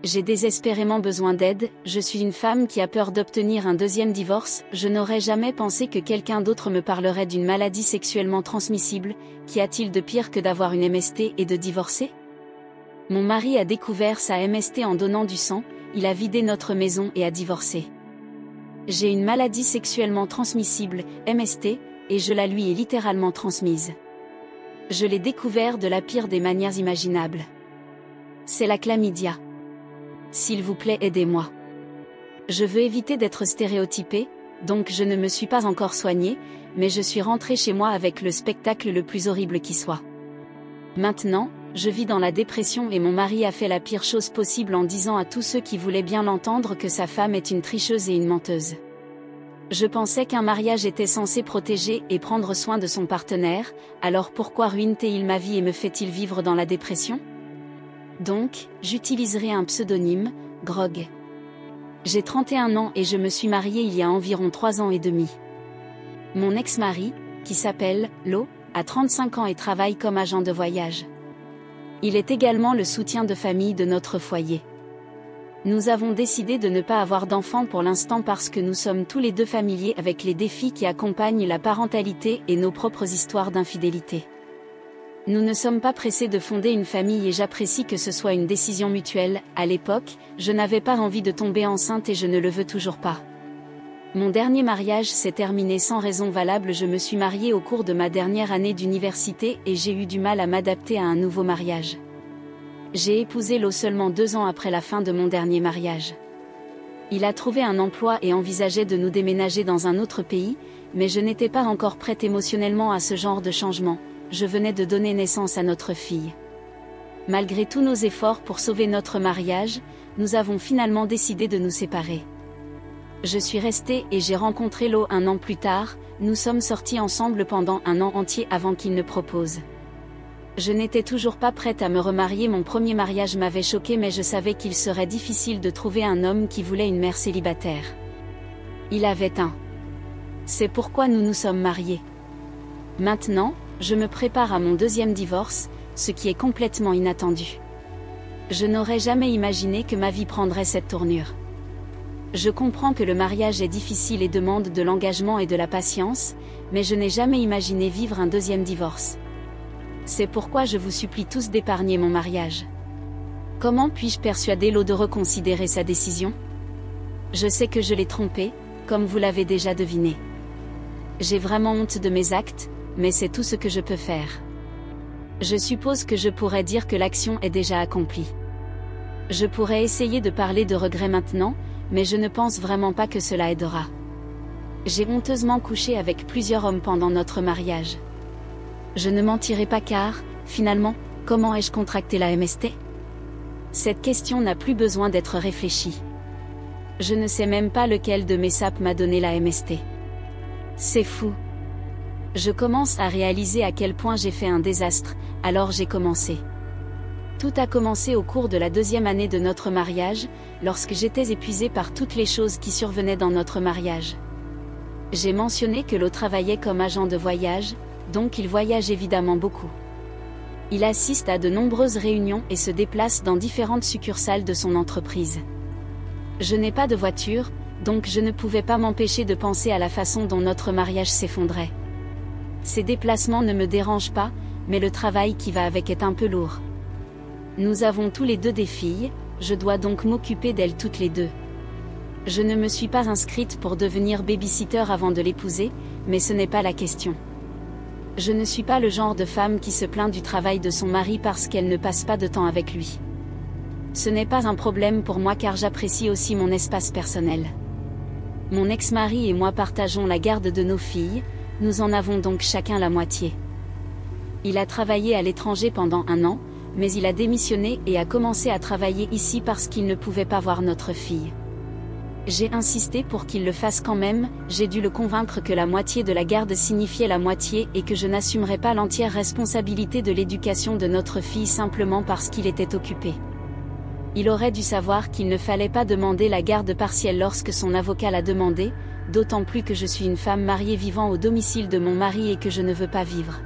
J'ai désespérément besoin d'aide, je suis une femme qui a peur d'obtenir un deuxième divorce, je n'aurais jamais pensé que quelqu'un d'autre me parlerait d'une maladie sexuellement transmissible, qu'y a-t-il de pire que d'avoir une MST et de divorcer? Mon mari a découvert sa MST en donnant du sang, il a vidé notre maison et a divorcé. J'ai une maladie sexuellement transmissible, MST, et je la lui ai littéralement transmise. Je l'ai découvert de la pire des manières imaginables. C'est la chlamydia. S'il vous plaît, aidez-moi. Je veux éviter d'être stéréotypée, donc je ne me suis pas encore soignée, mais je suis rentrée chez moi avec le spectacle le plus horrible qui soit. Maintenant, je vis dans la dépression et mon mari a fait la pire chose possible en disant à tous ceux qui voulaient bien l'entendre que sa femme est une tricheuse et une menteuse. Je pensais qu'un mariage était censé protéger et prendre soin de son partenaire, alors pourquoi ruine-t-il ma vie et me fait-il vivre dans la dépression? Donc, j'utiliserai un pseudonyme, Grog. J'ai 31 ans et je me suis mariée il y a environ 3 ans et demi. Mon ex-mari, qui s'appelle Lo, a 35 ans et travaille comme agent de voyage. Il est également le soutien de famille de notre foyer. Nous avons décidé de ne pas avoir d'enfants pour l'instant parce que nous sommes tous les deux familiers avec les défis qui accompagnent la parentalité et nos propres histoires d'infidélité. Nous ne sommes pas pressés de fonder une famille et j'apprécie que ce soit une décision mutuelle. À l'époque, je n'avais pas envie de tomber enceinte et je ne le veux toujours pas. Mon dernier mariage s'est terminé sans raison valable. Je me suis mariée au cours de ma dernière année d'université et j'ai eu du mal à m'adapter à un nouveau mariage. J'ai épousé Lo seulement 2 ans après la fin de mon dernier mariage. Il a trouvé un emploi et envisageait de nous déménager dans un autre pays, mais je n'étais pas encore prête émotionnellement à ce genre de changement. Je venais de donner naissance à notre fille. Malgré tous nos efforts pour sauver notre mariage, nous avons finalement décidé de nous séparer. Je suis restée et j'ai rencontré Lo 1 an plus tard, nous sommes sortis ensemble pendant 1 an entier avant qu'il ne propose. Je n'étais toujours pas prête à me remarier, mon premier mariage m'avait choquée mais je savais qu'il serait difficile de trouver un homme qui voulait une mère célibataire. Il avait un. C'est pourquoi nous nous sommes mariés. Maintenant, je me prépare à mon deuxième divorce, ce qui est complètement inattendu. Je n'aurais jamais imaginé que ma vie prendrait cette tournure. Je comprends que le mariage est difficile et demande de l'engagement et de la patience, mais je n'ai jamais imaginé vivre un deuxième divorce. C'est pourquoi je vous supplie tous d'épargner mon mariage. Comment puis-je persuader Lo de reconsidérer sa décision? Je sais que je l'ai trompé, comme vous l'avez déjà deviné. J'ai vraiment honte de mes actes, mais c'est tout ce que je peux faire. Je suppose que je pourrais dire que l'action est déjà accomplie. Je pourrais essayer de parler de regrets maintenant, mais je ne pense vraiment pas que cela aidera. J'ai honteusement couché avec plusieurs hommes pendant notre mariage. Je ne mentirai pas car, finalement, comment ai-je contracté la MST? Cette question n'a plus besoin d'être réfléchie. Je ne sais même pas lequel de mes sapes m'a donné la MST. C'est fou. Je commence à réaliser à quel point j'ai fait un désastre, alors j'ai commencé. Tout a commencé au cours de la 2e année de notre mariage, lorsque j'étais épuisée par toutes les choses qui survenaient dans notre mariage. J'ai mentionné que Lo travaillait comme agent de voyage, donc il voyage évidemment beaucoup. Il assiste à de nombreuses réunions et se déplace dans différentes succursales de son entreprise. Je n'ai pas de voiture, donc je ne pouvais pas m'empêcher de penser à la façon dont notre mariage s'effondrait. Ces déplacements ne me dérangent pas, mais le travail qui va avec est un peu lourd. Nous avons tous les deux des filles, je dois donc m'occuper d'elles toutes les deux. Je ne me suis pas inscrite pour devenir babysitter avant de l'épouser, mais ce n'est pas la question. Je ne suis pas le genre de femme qui se plaint du travail de son mari parce qu'elle ne passe pas de temps avec lui. Ce n'est pas un problème pour moi car j'apprécie aussi mon espace personnel. Mon ex-mari et moi partageons la garde de nos filles, nous en avons donc chacun la moitié. Il a travaillé à l'étranger pendant 1 an, mais il a démissionné et a commencé à travailler ici parce qu'il ne pouvait pas voir notre fille. J'ai insisté pour qu'il le fasse quand même, j'ai dû le convaincre que la moitié de la garde signifiait la moitié et que je n'assumerais pas l'entière responsabilité de l'éducation de notre fille simplement parce qu'il était occupé. Il aurait dû savoir qu'il ne fallait pas demander la garde partielle lorsque son avocat l'a demandé, d'autant plus que je suis une femme mariée vivant au domicile de mon mari et que je ne veux pas vivre.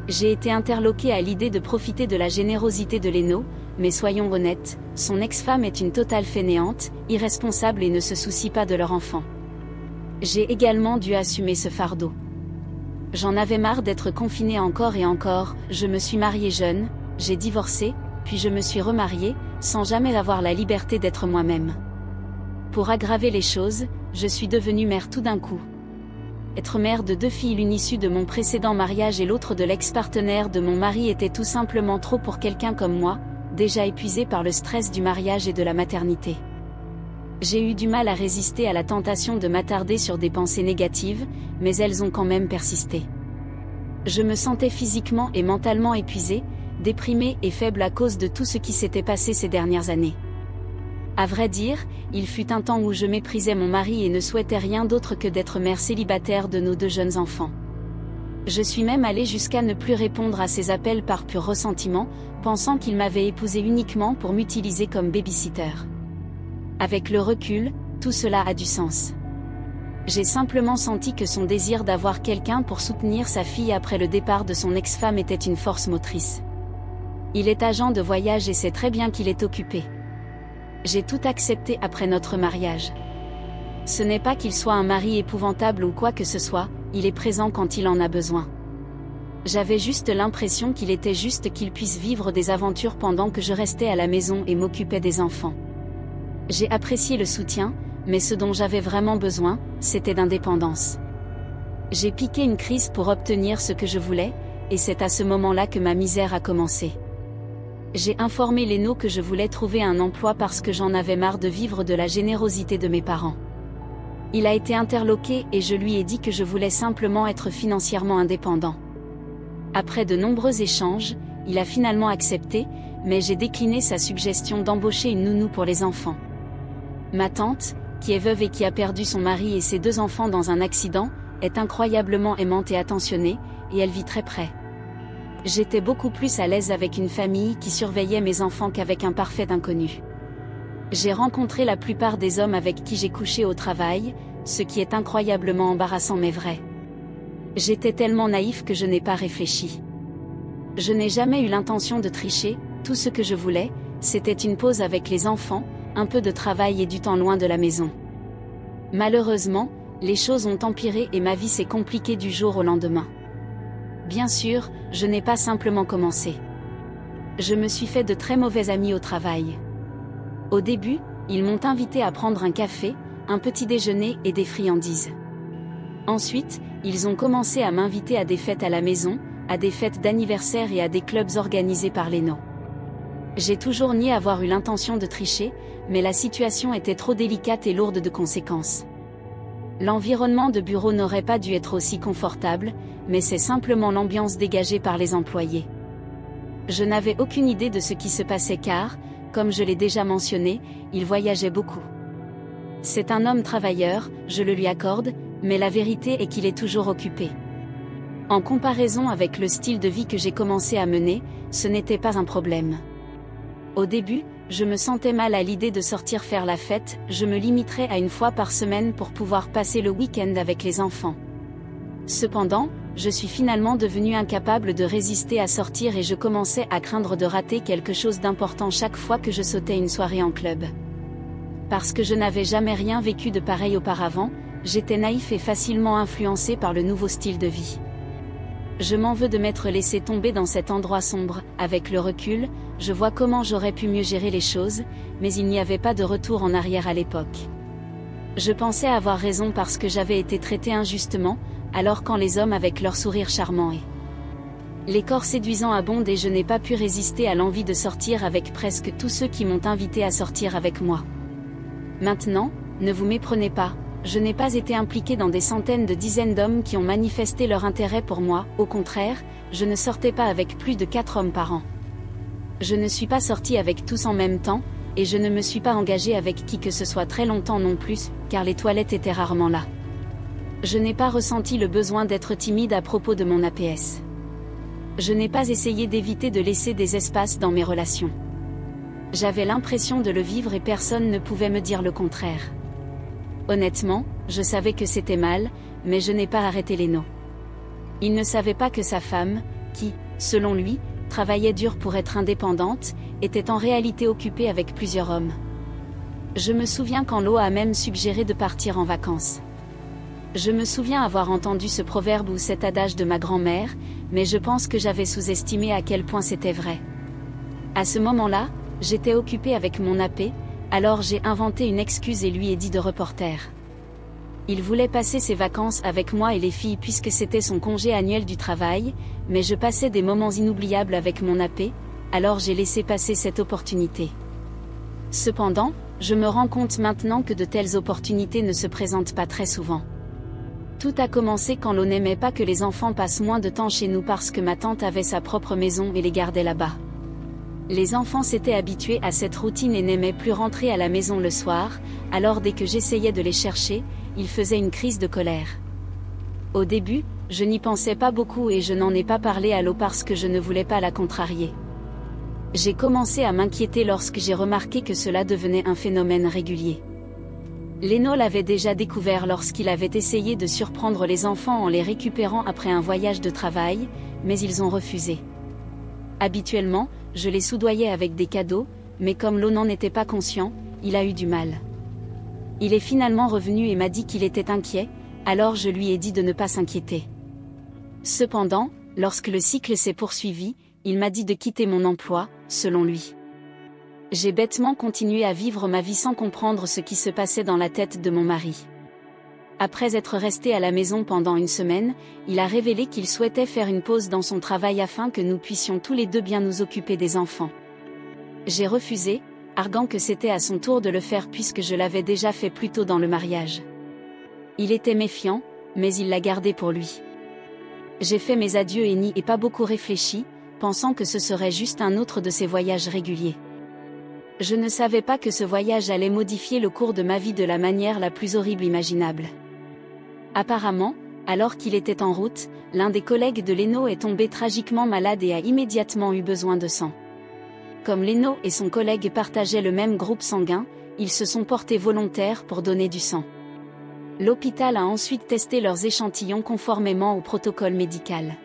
J'ai été interloquée à l'idée de profiter de la générosité de Leno, mais soyons honnêtes, son ex-femme est une totale fainéante, irresponsable et ne se soucie pas de leur enfant. J'ai également dû assumer ce fardeau. J'en avais marre d'être confinée encore et encore, je me suis mariée jeune, j'ai divorcé, puis je me suis remariée, sans jamais avoir la liberté d'être moi-même. Pour aggraver les choses, je suis devenue mère tout d'un coup. Être mère de 2 filles, l'une issue de mon précédent mariage et l'autre de l'ex-partenaire de mon mari, était tout simplement trop pour quelqu'un comme moi, déjà épuisé par le stress du mariage et de la maternité. J'ai eu du mal à résister à la tentation de m'attarder sur des pensées négatives, mais elles ont quand même persisté. Je me sentais physiquement et mentalement épuisée, déprimée et faible à cause de tout ce qui s'était passé ces dernières années. À vrai dire, il fut un temps où je méprisais mon mari et ne souhaitais rien d'autre que d'être mère célibataire de nos 2 jeunes enfants. Je suis même allée jusqu'à ne plus répondre à ses appels par pur ressentiment, pensant qu'il m'avait épousée uniquement pour m'utiliser comme baby-sitter. Avec le recul, tout cela a du sens. J'ai simplement senti que son désir d'avoir quelqu'un pour soutenir sa fille après le départ de son ex-femme était une force motrice. Il est agent de voyage et sait très bien qu'il est occupé. J'ai tout accepté après notre mariage. Ce n'est pas qu'il soit un mari épouvantable ou quoi que ce soit, il est présent quand il en a besoin. J'avais juste l'impression qu'il était juste qu'il puisse vivre des aventures pendant que je restais à la maison et m'occupais des enfants. J'ai apprécié le soutien, mais ce dont j'avais vraiment besoin, c'était d'indépendance. J'ai piqué une crise pour obtenir ce que je voulais, et c'est à ce moment-là que ma misère a commencé. J'ai informé Léno que je voulais trouver un emploi parce que j'en avais marre de vivre de la générosité de mes parents. Il a été interloqué et je lui ai dit que je voulais simplement être financièrement indépendant. Après de nombreux échanges, il a finalement accepté, mais j'ai décliné sa suggestion d'embaucher une nounou pour les enfants. Ma tante, qui est veuve et qui a perdu son mari et ses 2 enfants dans un accident, est incroyablement aimante et attentionnée, et elle vit très près. J'étais beaucoup plus à l'aise avec une famille qui surveillait mes enfants qu'avec un parfait inconnu. J'ai rencontré la plupart des hommes avec qui j'ai couché au travail, ce qui est incroyablement embarrassant mais vrai. J'étais tellement naïf que je n'ai pas réfléchi. Je n'ai jamais eu l'intention de tricher, tout ce que je voulais, c'était une pause avec les enfants, un peu de travail et du temps loin de la maison. Malheureusement, les choses ont empiré et ma vie s'est compliquée du jour au lendemain. Bien sûr, je n'ai pas simplement commencé. Je me suis fait de très mauvais amis au travail. Au début, ils m'ont invité à prendre un café, un petit déjeuner et des friandises. Ensuite, ils ont commencé à m'inviter à des fêtes à la maison, à des fêtes d'anniversaire et à des clubs organisés par Léno. J'ai toujours nié avoir eu l'intention de tricher, mais la situation était trop délicate et lourde de conséquences. L'environnement de bureau n'aurait pas dû être aussi confortable, mais c'est simplement l'ambiance dégagée par les employés. Je n'avais aucune idée de ce qui se passait car, comme je l'ai déjà mentionné, il voyageait beaucoup. C'est un homme travailleur, je le lui accorde, mais la vérité est qu'il est toujours occupé. En comparaison avec le style de vie que j'ai commencé à mener, ce n'était pas un problème. Au début, je me sentais mal à l'idée de sortir faire la fête, je me limiterais à 1 fois par semaine pour pouvoir passer le week-end avec les enfants. Cependant, je suis finalement devenue incapable de résister à sortir et je commençais à craindre de rater quelque chose d'important chaque fois que je sautais une soirée en club. Parce que je n'avais jamais rien vécu de pareil auparavant, j'étais naïf et facilement influencé par le nouveau style de vie. Je m'en veux de m'être laissé tomber dans cet endroit sombre. Avec le recul, je vois comment j'aurais pu mieux gérer les choses, mais il n'y avait pas de retour en arrière à l'époque. Je pensais avoir raison parce que j'avais été traitée injustement, alors quand les hommes avec leur sourire charmant et les corps séduisants abondent et je n'ai pas pu résister à l'envie de sortir avec presque tous ceux qui m'ont invité à sortir avec moi. Maintenant, ne vous méprenez pas. Je n'ai pas été impliquée dans des centaines de dizaines d'hommes qui ont manifesté leur intérêt pour moi, au contraire, je ne sortais pas avec plus de 4 hommes par an. Je ne suis pas sortie avec tous en même temps, et je ne me suis pas engagée avec qui que ce soit très longtemps non plus, car les toilettes étaient rarement là. Je n'ai pas ressenti le besoin d'être timide à propos de mon APS. Je n'ai pas essayé d'éviter de laisser des espaces dans mes relations. J'avais l'impression de le vivre et personne ne pouvait me dire le contraire. Honnêtement, je savais que c'était mal, mais je n'ai pas arrêté Léno. Il ne savait pas que sa femme, qui, selon lui, travaillait dur pour être indépendante, était en réalité occupée avec plusieurs hommes. Je me souviens quand Lo a même suggéré de partir en vacances. Je me souviens avoir entendu ce proverbe ou cet adage de ma grand-mère, mais je pense que j'avais sous-estimé à quel point c'était vrai. À ce moment-là, j'étais occupée avec mon AP, alors j'ai inventé une excuse et lui ai dit de reporter. Il voulait passer ses vacances avec moi et les filles puisque c'était son congé annuel du travail, mais je passais des moments inoubliables avec mon AP, alors j'ai laissé passer cette opportunité. Cependant, je me rends compte maintenant que de telles opportunités ne se présentent pas très souvent. Tout a commencé quand Lo n'aimait pas que les enfants passent moins de temps chez nous parce que ma tante avait sa propre maison et les gardait là-bas. Les enfants s'étaient habitués à cette routine et n'aimaient plus rentrer à la maison le soir, alors dès que j'essayais de les chercher, ils faisaient une crise de colère. Au début, je n'y pensais pas beaucoup et je n'en ai pas parlé à Lo parce que je ne voulais pas la contrarier. J'ai commencé à m'inquiéter lorsque j'ai remarqué que cela devenait un phénomène régulier. Leno l'avait déjà découvert lorsqu'il avait essayé de surprendre les enfants en les récupérant après un voyage de travail, mais ils ont refusé. Habituellement, je les soudoyais avec des cadeaux, mais comme Lo n'en était pas conscient, il a eu du mal. Il est finalement revenu et m'a dit qu'il était inquiet, alors je lui ai dit de ne pas s'inquiéter. Cependant, lorsque le cycle s'est poursuivi, il m'a dit de quitter mon emploi, selon lui. J'ai bêtement continué à vivre ma vie sans comprendre ce qui se passait dans la tête de mon mari. Après être resté à la maison pendant une semaine, il a révélé qu'il souhaitait faire une pause dans son travail afin que nous puissions tous les deux bien nous occuper des enfants. J'ai refusé, arguant que c'était à son tour de le faire puisque je l'avais déjà fait plus tôt dans le mariage. Il était méfiant, mais il l'a gardé pour lui. J'ai fait mes adieux et n'y ai pas beaucoup réfléchi, pensant que ce serait juste un autre de ses voyages réguliers. Je ne savais pas que ce voyage allait modifier le cours de ma vie de la manière la plus horrible imaginable. Apparemment, alors qu'il était en route, l'un des collègues de Leno est tombé tragiquement malade et a immédiatement eu besoin de sang. Comme Leno et son collègue partageaient le même groupe sanguin, ils se sont portés volontaires pour donner du sang. L'hôpital a ensuite testé leurs échantillons conformément au protocole médical.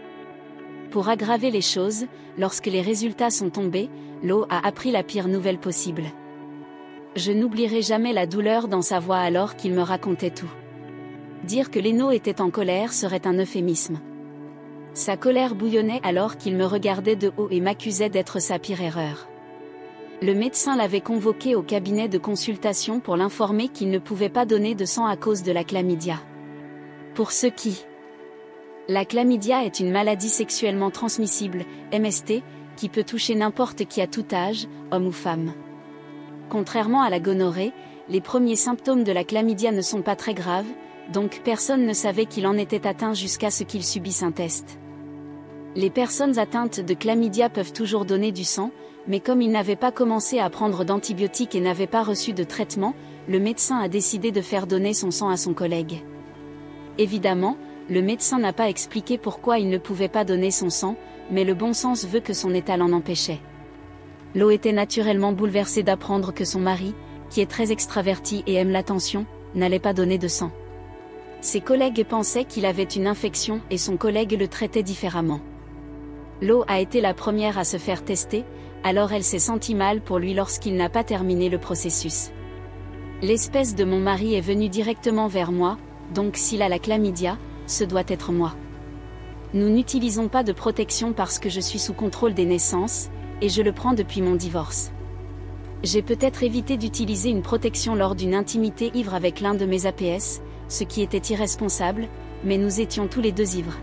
Pour aggraver les choses, lorsque les résultats sont tombés, Lo a appris la pire nouvelle possible. Je n'oublierai jamais la douleur dans sa voix alors qu'il me racontait tout. Dire que Leno était en colère serait un euphémisme. Sa colère bouillonnait alors qu'il me regardait de haut et m'accusait d'être sa pire erreur. Le médecin l'avait convoqué au cabinet de consultation pour l'informer qu'il ne pouvait pas donner de sang à cause de la chlamydia. Pour ceux qui... La chlamydia est une maladie sexuellement transmissible, MST, qui peut toucher n'importe qui à tout âge, homme ou femme. Contrairement à la gonorrhée, les premiers symptômes de la chlamydia ne sont pas très graves, donc personne ne savait qu'il en était atteint jusqu'à ce qu'il subisse un test. Les personnes atteintes de chlamydia peuvent toujours donner du sang, mais comme il n'avait pas commencé à prendre d'antibiotiques et n'avait pas reçu de traitement, le médecin a décidé de faire donner son sang à son collègue. Évidemment, le médecin n'a pas expliqué pourquoi il ne pouvait pas donner son sang, mais le bon sens veut que son état l'en empêchait. Lo était naturellement bouleversée d'apprendre que son mari, qui est très extraverti et aime l'attention, n'allait pas donner de sang. Ses collègues pensaient qu'il avait une infection et son collègue le traitait différemment. Lo a été la première à se faire tester, alors elle s'est sentie mal pour lui lorsqu'il n'a pas terminé le processus. L'espèce de mon mari est venue directement vers moi, donc s'il a la chlamydia, ce doit être moi. Nous n'utilisons pas de protection parce que je suis sous contrôle des naissances, et je le prends depuis mon divorce. J'ai peut-être évité d'utiliser une protection lors d'une intimité ivre avec l'un de mes APS, ce qui était irresponsable, mais nous étions tous les deux ivres.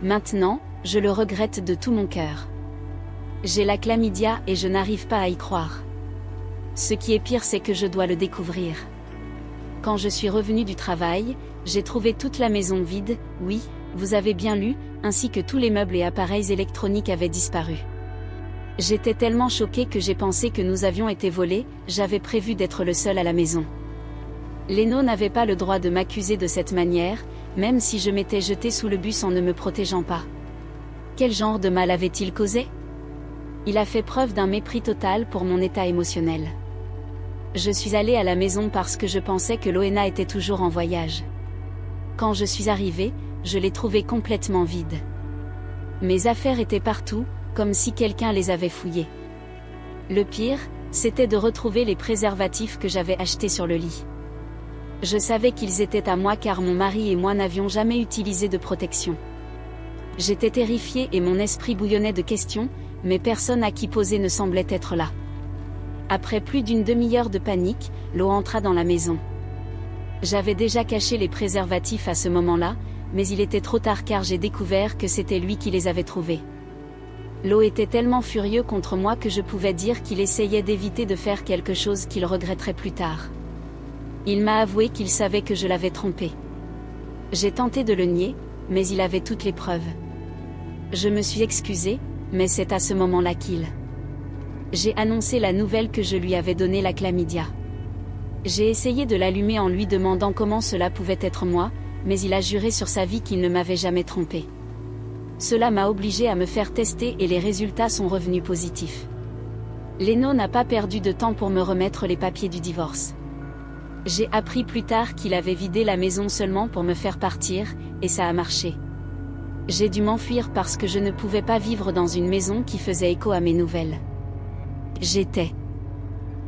Maintenant, je le regrette de tout mon cœur. J'ai la chlamydia et je n'arrive pas à y croire. Ce qui est pire, c'est que je dois le découvrir. Quand je suis revenue du travail, j'ai trouvé toute la maison vide, oui, vous avez bien lu, ainsi que tous les meubles et appareils électroniques avaient disparu. J'étais tellement choquée que j'ai pensé que nous avions été volés, j'avais prévu d'être le seul à la maison. Leno n'avait pas le droit de m'accuser de cette manière, même si je m'étais jetée sous le bus en ne me protégeant pas. Quel genre de mal avait-il causé ? Il a fait preuve d'un mépris total pour mon état émotionnel. Je suis allée à la maison parce que je pensais que Loena était toujours en voyage. Quand je suis arrivée, je l'ai trouvée complètement vide. Mes affaires étaient partout, comme si quelqu'un les avait fouillés. Le pire, c'était de retrouver les préservatifs que j'avais achetés sur le lit. Je savais qu'ils étaient à moi car mon mari et moi n'avions jamais utilisé de protection. J'étais terrifiée et mon esprit bouillonnait de questions, mais personne à qui poser ne semblait être là. Après plus d'une demi-heure de panique, Lo entra dans la maison. J'avais déjà caché les préservatifs à ce moment-là, mais il était trop tard car j'ai découvert que c'était lui qui les avait trouvés. Lo était tellement furieux contre moi que je pouvais dire qu'il essayait d'éviter de faire quelque chose qu'il regretterait plus tard. Il m'a avoué qu'il savait que je l'avais trompé. J'ai tenté de le nier, mais il avait toutes les preuves. Je me suis excusée, mais c'est à ce moment-là qu'il... J'ai annoncé la nouvelle que je lui avais donné la chlamydia. J'ai essayé de l'allumer en lui demandant comment cela pouvait être moi, mais il a juré sur sa vie qu'il ne m'avait jamais trompé. Cela m'a obligé à me faire tester et les résultats sont revenus positifs. Leno n'a pas perdu de temps pour me remettre les papiers du divorce. J'ai appris plus tard qu'il avait vidé la maison seulement pour me faire partir, et ça a marché. J'ai dû m'enfuir parce que je ne pouvais pas vivre dans une maison qui faisait écho à mes nouvelles. J'étais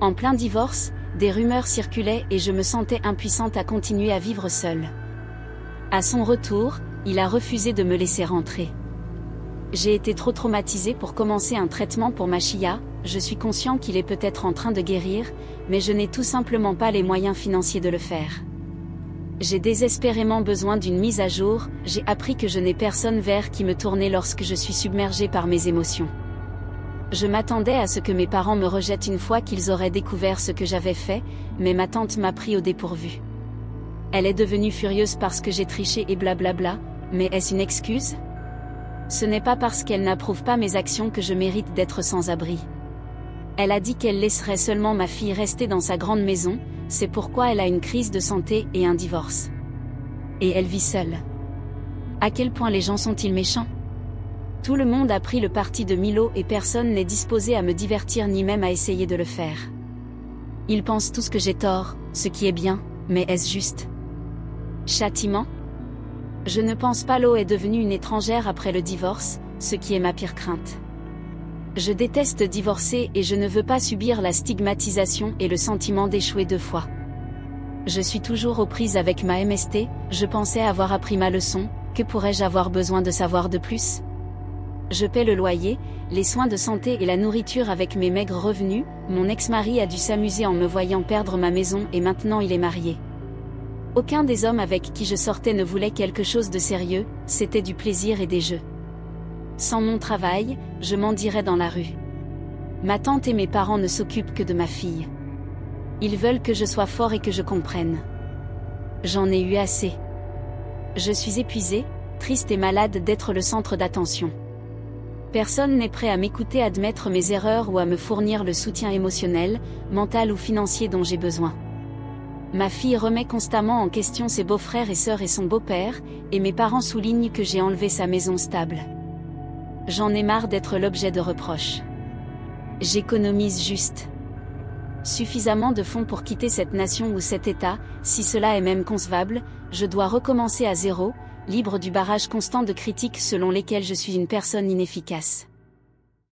en plein divorce, des rumeurs circulaient et je me sentais impuissante à continuer à vivre seule. À son retour, il a refusé de me laisser rentrer. J'ai été trop traumatisée pour commencer un traitement pour ma chia, je suis conscient qu'il est peut-être en train de guérir, mais je n'ai tout simplement pas les moyens financiers de le faire. J'ai désespérément besoin d'une mise à jour, j'ai appris que je n'ai personne vers qui me tourner lorsque je suis submergée par mes émotions. Je m'attendais à ce que mes parents me rejettent une fois qu'ils auraient découvert ce que j'avais fait, mais ma tante m'a pris au dépourvu. Elle est devenue furieuse parce que j'ai triché et blablabla, mais est-ce une excuse ? Ce n'est pas parce qu'elle n'approuve pas mes actions que je mérite d'être sans abri. Elle a dit qu'elle laisserait seulement ma fille rester dans sa grande maison, c'est pourquoi elle a une crise de santé et un divorce. Et elle vit seule. À quel point les gens sont-ils méchants ? Tout le monde a pris le parti de Milo et personne n'est disposé à me divertir ni même à essayer de le faire. Ils pensent tous que j'ai tort, ce qui est bien, mais est-ce juste ? Châtiment ? Je ne pense pas Lo est devenue une étrangère après le divorce, ce qui est ma pire crainte. Je déteste divorcer et je ne veux pas subir la stigmatisation et le sentiment d'échouer 2 fois. Je suis toujours aux prises avec ma MST, je pensais avoir appris ma leçon, que pourrais-je avoir besoin de savoir de plus ? Je paie le loyer, les soins de santé et la nourriture avec mes maigres revenus, mon ex-mari a dû s'amuser en me voyant perdre ma maison et maintenant il est marié. Aucun des hommes avec qui je sortais ne voulait quelque chose de sérieux, c'était du plaisir et des jeux. Sans mon travail, je mendirais dans la rue. Ma tante et mes parents ne s'occupent que de ma fille. Ils veulent que je sois fort et que je comprenne. J'en ai eu assez. Je suis épuisée, triste et malade d'être le centre d'attention. Personne n'est prêt à m'écouter admettre mes erreurs ou à me fournir le soutien émotionnel, mental ou financier dont j'ai besoin. Ma fille remet constamment en question ses beaux-frères et sœurs et son beau-père, et mes parents soulignent que j'ai enlevé sa maison stable. J'en ai marre d'être l'objet de reproches. J'économise juste suffisamment de fonds pour quitter cette nation ou cet État, si cela est même concevable, je dois recommencer à zéro, libre du barrage constant de critiques selon lesquelles je suis une personne inefficace.